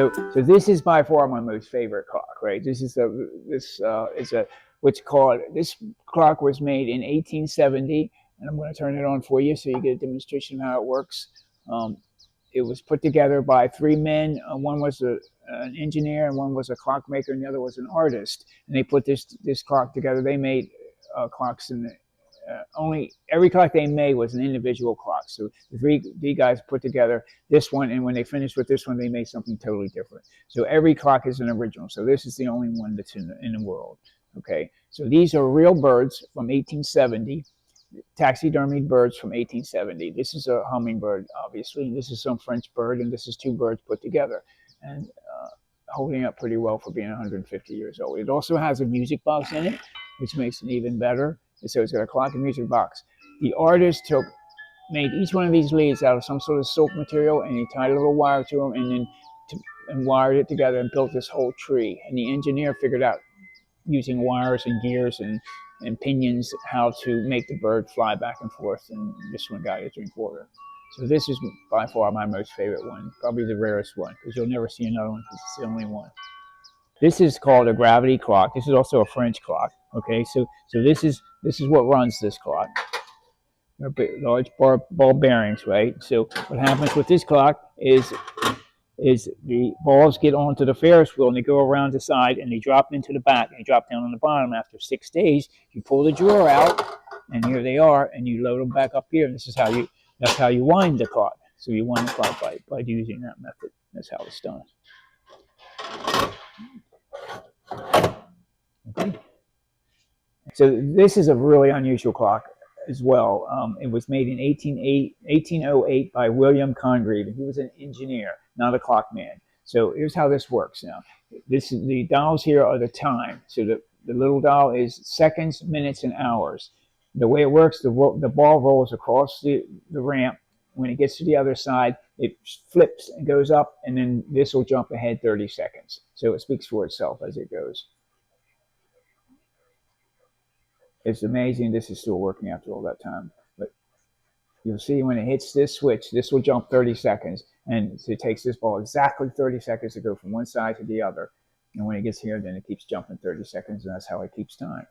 So this is by far my most favorite clock, right? This is what's called, this clock was made in 1870, and I'm going to turn it on for you so you get a demonstration of how it works. It was put together by three men. One was an engineer, and one was a clockmaker, and the other was an artist. And they put this clock together. They made clocks in the every clock they made was an individual clock. So the three guys put together this one, and when they finished with this one, they made something totally different. So every clock is an original. So this is the only one that's in the world. Okay, so these are real birds from 1870, taxidermied birds from 1870. This is a hummingbird, obviously, and this is some French bird, and this is two birds put together, and holding up pretty well for being 150 years old. It also has a music box in it, which makes it even better. So it's got a clock and music box. The artist made each one of these leads out of some sort of silk material, and he tied a little wire to them, and then wired it together and built this whole tree. And the engineer figured out, using wires and gears and pinions, how to make the bird fly back and forth, and this one got it to drink water. So this is by far my most favorite one, probably the rarest one, because you'll never see another one because it's the only one. This is called a gravity clock. This is also a French clock. Okay, so this is what runs this clock. They're large ball bearings, right? So what happens with this clock is the balls get onto the Ferris wheel, and they go around the side, and they drop into the back, and they drop down on the bottom. After 6 days, you pull the drawer out, and here they are, and you load them back up here. And this is that's how you wind the clock. So you wind the clock by using that method. That's how it's done. Okay. So this is a really unusual clock as well. It was made in 1808 by William Congreve, and he was an engineer, not a clockman. So here's how this works now. The dials here are the time. So the little dial is seconds, minutes, and hours. The way it works, the ball rolls across the ramp. When it gets to the other side, it flips and goes up, and then this will jump ahead 30 seconds. So it speaks for itself as it goes. It's amazing this is still working after all that time. But you'll see when it hits this switch, this will jump 30 seconds. And so it takes this ball exactly 30 seconds to go from one side to the other. And when it gets here, then it keeps jumping 30 seconds, and that's how it keeps time.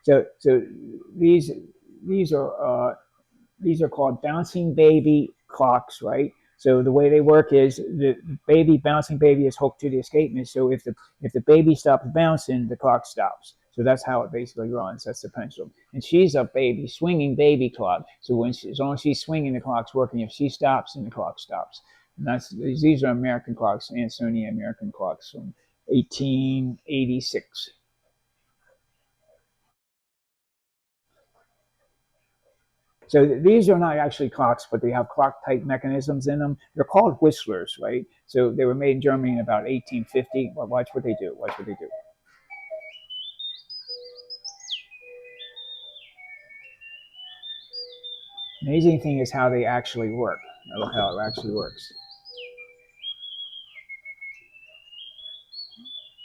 So these are called bouncing baby clocks, right? So the way they work is the bouncing baby is hooked to the escapement. So if the baby stops bouncing, the clock stops. So that's how it basically runs. That's the pendulum. And she's a swinging baby clock. So as long as she's swinging, the clock's working. If she stops, then the clock stops. And these are American clocks, Ansonian American clocks from 1886. So these are not actually clocks, but they have clock-type mechanisms in them. They're called whistlers, right? So they were made in Germany in about 1850. Well, watch what they do. Watch what they do. Amazing thing is how they actually work. I look how it actually works.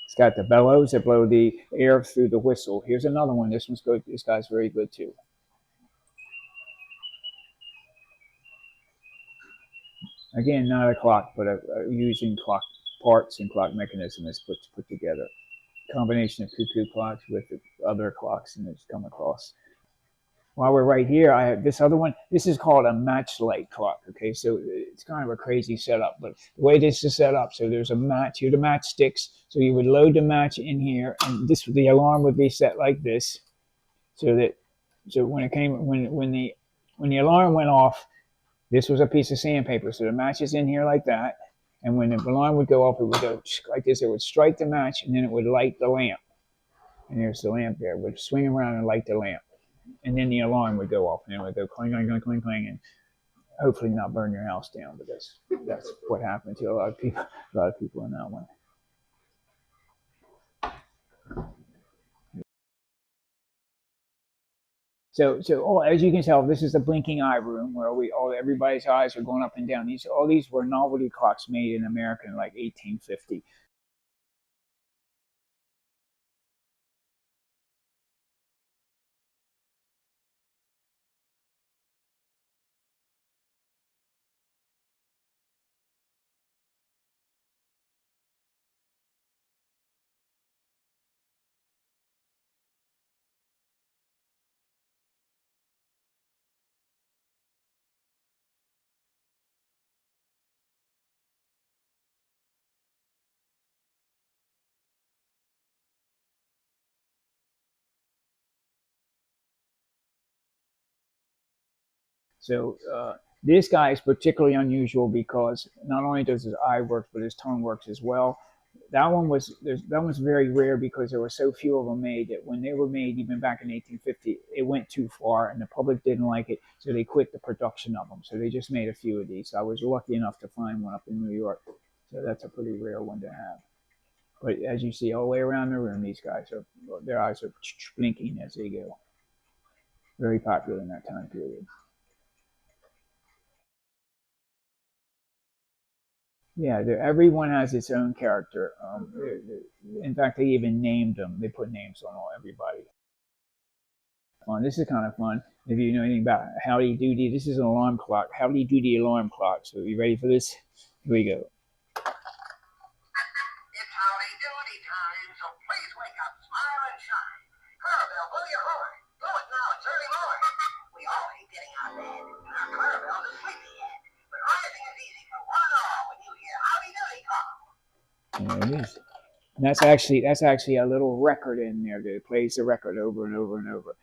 It's got the bellows that blow the air through the whistle. Here's another one. This one's good. This guy's very good too. Again, not a clock, but using clock parts and clock mechanism is put together. Combination of Cuckoo clocks with the other clocks, and it's come across. While we're right here, I have this other one. This is called a matchlight clock. Okay, so it's kind of a crazy setup, but the way this is set up, so there's a match here, the matchsticks. So you would load the match in here, and the alarm would be set like this, so when the alarm went off, this was a piece of sandpaper. So the match is in here like that, and when the alarm would go off, it would go like this. It would strike the match, and then it would light the lamp. And there's the lamp there. It would swing around and light the lamp. And then the alarm would go off, and it would go clang, clang, clang, clang, clang, and hopefully not burn your house down. But that's what happened to a lot of people in that one. So as you can tell, this is the blinking eye room where everybody's eyes are going up and down. All these were novelty clocks made in America in like 1850. So this guy is particularly unusual because not only does his eye work, but his tongue works as well. That one's very rare because there were so few of them made that when they were made, even back in 1850, it went too far and the public didn't like it, so they quit the production of them. So they just made a few of these. I was lucky enough to find one up in New York, so that's a pretty rare one to have. But as you see all the way around the room, these guys are their eyes are blinking as they go. Very popular in that time period. Yeah, everyone has its own character. In fact, they even named them. They put names on everybody. Fun. This is kind of fun. If you know anything about Howdy Doody, this is an alarm clock. Howdy Doody alarm clock. So, you ready for this? Here we go. It's Howdy Doody time, so please wake up, smile and shine. Clarabelle, blow your horn. Blow it now, it's early morning. We all hate getting out of bed, and our Clarabelle is sleepy yet. But rising is easy for one and all when you hear Howdy Doody call. There it is. And that's actually a little record in there that plays the record over and over and over.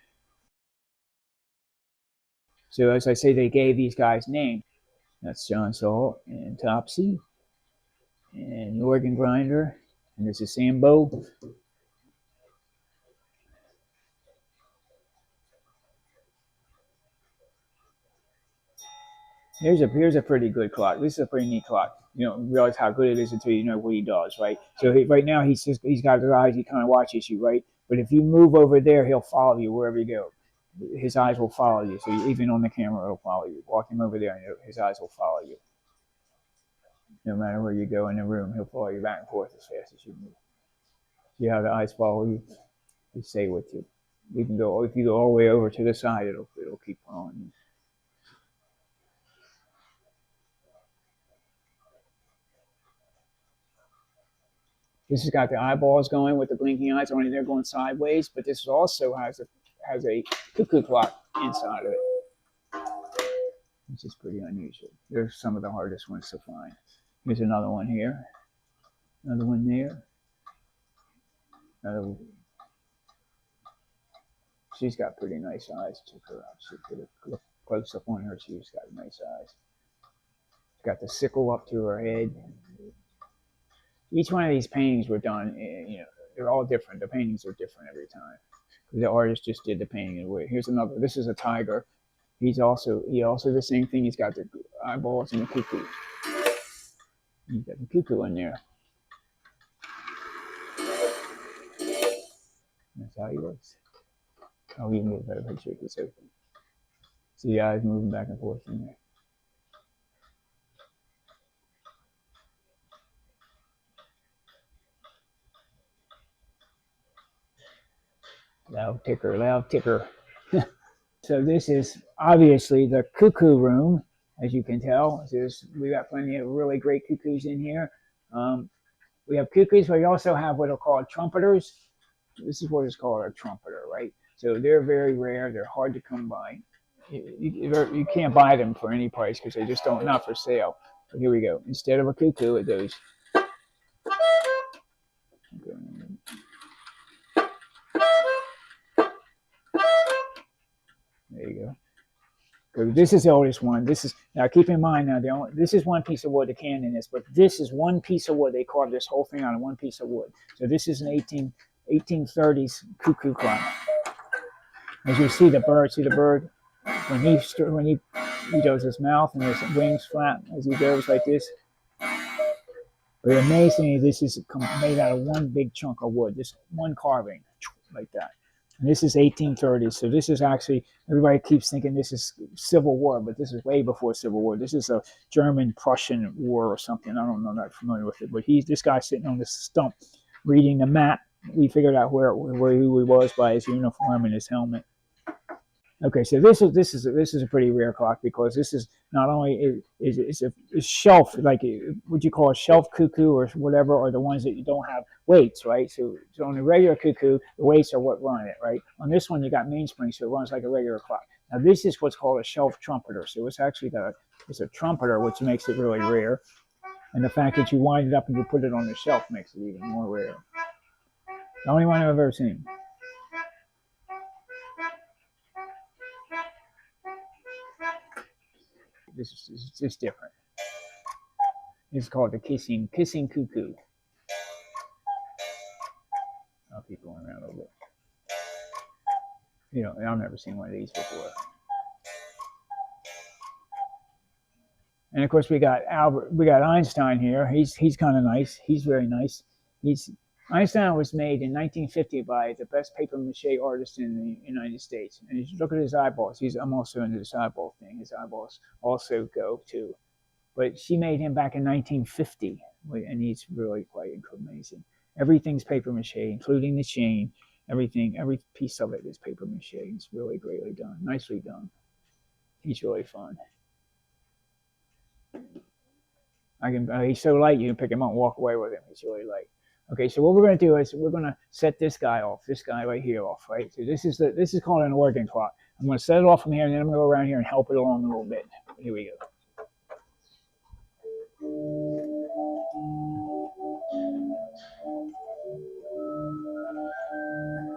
So as I say, they gave these guys names. That's John Saul and Topsy and the organ grinder, and this is Sambo. Here's a pretty good clock. This is a pretty neat clock. You don't realize how good it is until you know what he does, right? So right now he's got his eyes. He kind of watches you, right? But if you move over there, he'll follow you wherever you go. His eyes will follow you. So even on the camera, it'll follow you. Walk him over there, and his eyes will follow you. No matter where you go in the room, he'll follow you back and forth as fast as you move. See how the eyes follow you? They stay with you. You can go if you go all the way over to the side, it'll keep following you. This has got the eyeballs going with the blinking eyes, only they're going sideways, but this also has a cuckoo clock inside of it, which is pretty unusual. They're some of the hardest ones to find. Here's another one here, another one there, another one. She's got pretty nice eyes. Check her out. She put a look close up on her. She's got nice eyes. She's got the sickle up to her head. Each one of these paintings were done, they're all different. The paintings are different every time. The artist just did the painting away. Here's another. This is a tiger. He also the same thing. He's got the eyeballs and the cuckoo. He's got the cuckoo in there. That's how he looks. Oh, you can get a better picture if it's open. See the eyes moving back and forth in there. Loud ticker, loud ticker. So this is obviously the cuckoo room, as you can tell. We got plenty of really great cuckoos in here. We have cuckoos, but we also have what are called trumpeters. This is what is called a trumpeter, right? So they're very rare. They're hard to come by. You can't buy them for any price because they just don't, not for sale. But here we go. Instead of a cuckoo, it goes. There you go. This is the oldest one. Now keep in mind now this is one piece of wood, the cannon is, but this is one piece of wood. They carved this whole thing out of one piece of wood. So this is an 1830s cuckoo clock. As you see the bird when he does his mouth and his wings flap as he goes like this. But amazingly, this is made out of one big chunk of wood, just one carving like that. And this is 1830. So this is actually, everybody keeps thinking this is Civil War, but this is way before Civil War. This is a German-Prussian war or something. I don't know, I'm not familiar with it. But this guy sitting on this stump reading the map. We figured out who he was by his uniform and his helmet. Okay, so this is a pretty rare clock because this is not only is a shelf, like would you call a shelf cuckoo or whatever, or the ones that you don't have weights, right? So on a regular cuckoo, the weights are what run it, right? On this one, you got mainspring, so it runs like a regular clock. Now this is what's called a shelf trumpeter. So it's a trumpeter, which makes it really rare. And the fact that you wind it up and you put it on the shelf makes it even more rare. The only one I've ever seen. This is just different. It's called the kissing cuckoo. I'll keep going around a little bit. I've never seen one of these before. And of course, we got Einstein here. He's kind of nice. He's very nice. Einstein was made in 1950 by the best paper mache artist in the United States. And if you look at his eyeballs, I'm also into this eyeball thing. His eyeballs also go too. But she made him back in 1950, and he's really quite amazing. Everything's paper mache, including the chain. Every piece of it is paper mache. It's really greatly done, nicely done. He's really fun. He's so light you can pick him up and walk away with him. He's really light. Okay, so what we're going to do is we're going to set this guy right here off, right? So this is called an organ clock. I'm going to set it off from here, and then I'm going to go around here and help it along a little bit. Here we go.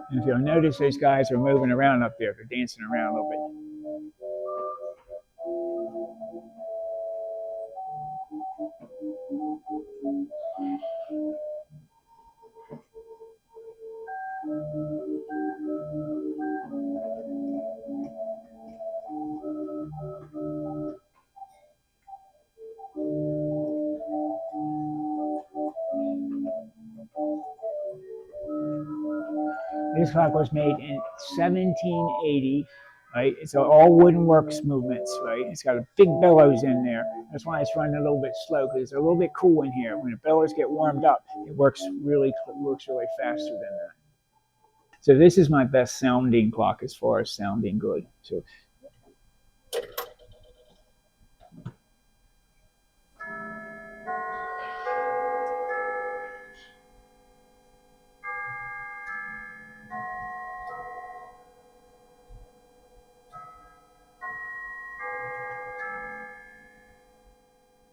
And if you'll notice, those guys are moving around up there. They're dancing around a little bit. This clock was made in 1780, right? It's all wooden works movements, right? It's got a big bellows in there. That's why it's running a little bit slow, because it's a little bit cool in here. When the bellows get warmed up, it works really faster than that. So this is my best sounding clock as far as sounding good. So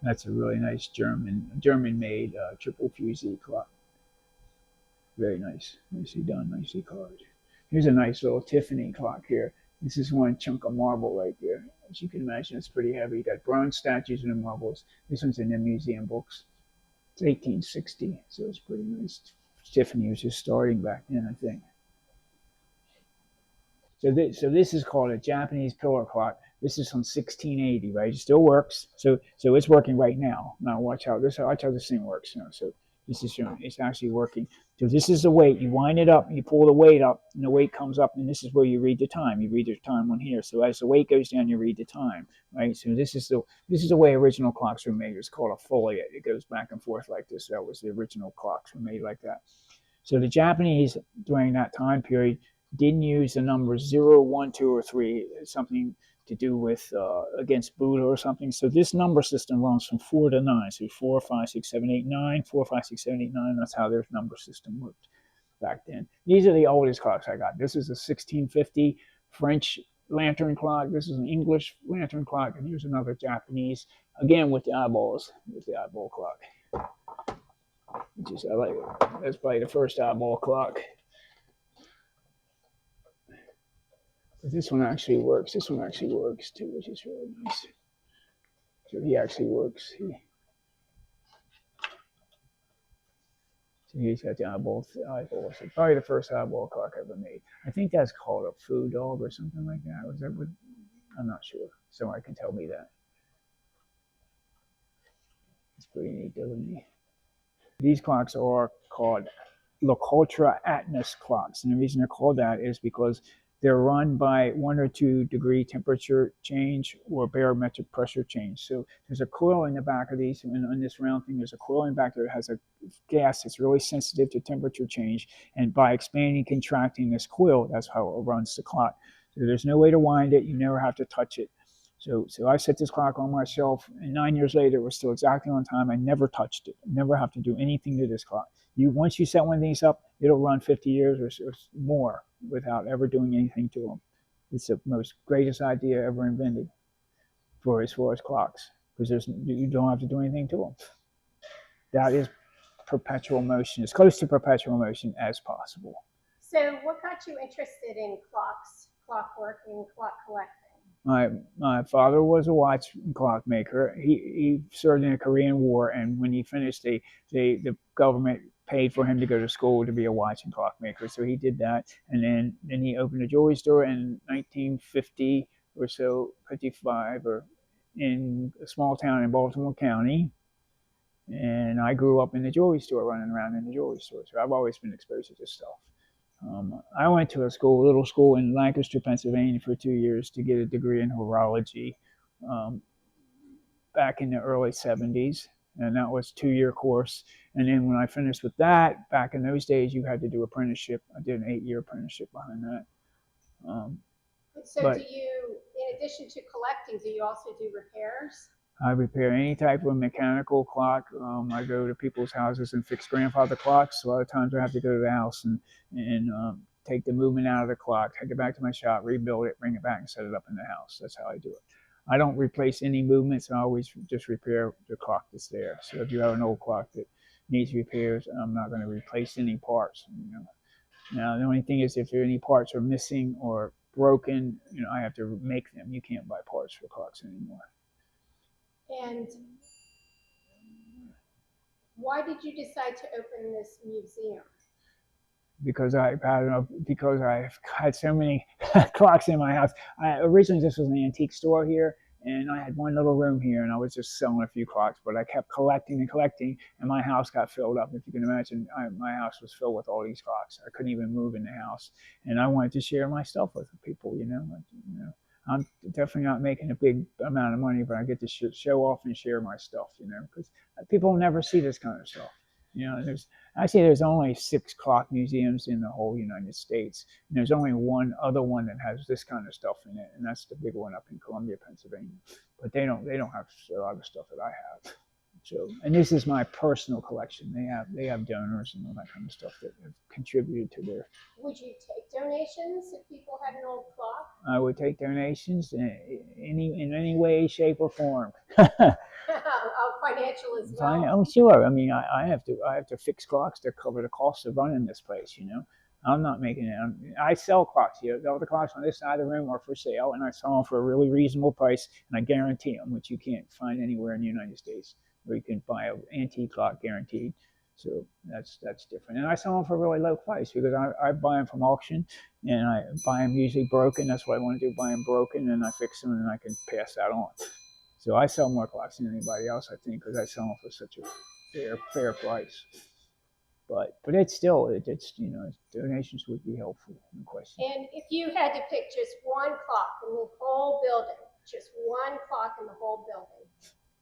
that's a really nice German-made triple fusee clock. Very nice, nicely done, nicely carved. Here's a nice little Tiffany clock here. This is one chunk of marble right there. As you can imagine, it's pretty heavy. You got bronze statues and the marbles. This one's in the museum books. It's 1860, so it's pretty nice. Tiffany was just starting back then, I think. So this is called a Japanese pillar clock. This is from 1680, right? It still works. So it's working right now. Now watch how this thing works. So this is showing it's actually working. So this is the weight. You wind it up, you pull the weight up, and the weight comes up, and this is where you read the time. You read the time on here. So as the weight goes down, you read the time, right? So this is the way original clocks were made. It's called a foliate. It goes back and forth like this. That was the original clocks were made like that. So the Japanese during that time period didn't use the numbers 0, 1, 2, or 3, something to do with against Buddha or something. So this number system runs from 4 to 9. So 4, 5, 6, 7, 8, 9, 4, 5, 6, 7, 8, 9. That's how their number system worked back then. These are the oldest clocks I got. This is a 1650 French lantern clock. This is an English lantern clock. And here's another Japanese, again with the eyeball clock. I like it. That's probably the first eyeball clock. But this one actually works. This one actually works too, which is really nice. So he actually works. So he's got the eyeballs. So probably the first eyeball clock ever made. I think that's called a foo dog or something like that. Was that what? I'm not sure. Someone can tell me that. It's pretty neat, doesn't it? These clocks are called Locultra Atlas clocks. And the reason they're called that is because they're run by 1 or 2 degree temperature change or barometric pressure change. So there's a coil in the back of these, and on this round thing, there's a coil in the back there that has a gas that's really sensitive to temperature change. And by expanding, contracting this coil, that's how it runs the clock. So there's no way to wind it. You never have to touch it. So I set this clock on my shelf, and 9 years later, it was still exactly on time. I never touched it. I never have to do anything to this clock. Once you set one of these up, it'll run 50 years or more without ever doing anything to them. It's the most greatest idea ever invented for as far as clocks, because you don't have to do anything to them. That is perpetual motion, as close to perpetual motion as possible. So what got you interested in clocks, clockworking, clock collecting? My father was a watch clock maker. He served in the Korean War, and when he finished, the government paid for him to go to school to be a watch and clock maker. So he did that, and then he opened a jewelry store in 1950 or so, 55, or in a small town in Baltimore County. And I grew up in the jewelry store, running around in the jewelry store. So I've always been exposed to this stuff. I went to a little school in Lancaster, Pennsylvania for 2 years to get a degree in horology back in the early 70s. And that was a 2-year course. And then when I finished with that, back in those days, you had to do apprenticeship. I did an 8-year apprenticeship behind that. So do you, in addition to collecting, do you also do repairs? I repair any type of mechanical clock. I go to people's houses and fix grandfather clocks. A lot of times I have to go to the house and take the movement out of the clock, take it back to my shop, rebuild it, bring it back and set it up in the house. That's how I do it. I don't replace any movements. I always just repair the clock that's there. So if you have an old clock that needs repairs, I'm not going to replace any parts. Now, the only thing is if any parts are missing or broken, I have to make them. You can't buy parts for clocks anymore. And why did you decide to open this museum? Because I've had so many clocks in my house. Originally, this was an antique store here, and I had one little room here, and I was just selling a few clocks, but I kept collecting and collecting, and my house got filled up. If you can imagine, my house was filled with all these clocks. I couldn't even move in the house, and I wanted to share my stuff with people, I'm definitely not making a big amount of money, but I get to show off and share my stuff, because people never see this kind of stuff. There's only 6 clock museums in the whole United States, and there's only one other one that has this kind of stuff in it, and that's the big one up in Columbia, Pennsylvania. But they don't have a lot of stuff that I have. So, and this is my personal collection. They have donors and all that kind of stuff that have contributed to their. Would you take donations if people had an old clock? I would take donations in any way, shape, or form. Financial as well. Oh, sure. I mean, I have to fix clocks to cover the cost of running this place. I'm not making it. I sell clocks here. All the clocks on this side of the room are for sale, and I sell them for a really reasonable price, and I guarantee them, which you can't find anywhere in the United States, where you can buy an antique clock guaranteed. So that's different. And I sell them for a really low price because I buy them from auction, and I buy them usually broken. That's what I want to do, buy them broken, and I fix them, and I can pass that on. So I sell more clocks than anybody else, I think, because I sell them for such a fair price. But it's donations would be helpful. No question. And if you had to pick just one clock in the whole building, just one clock in the whole building,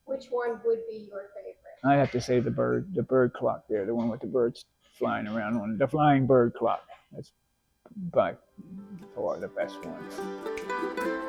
which one would be your favorite? I have to say the bird clock there, the one with the birds flying around on it, the flying bird clock. That's by far the best one.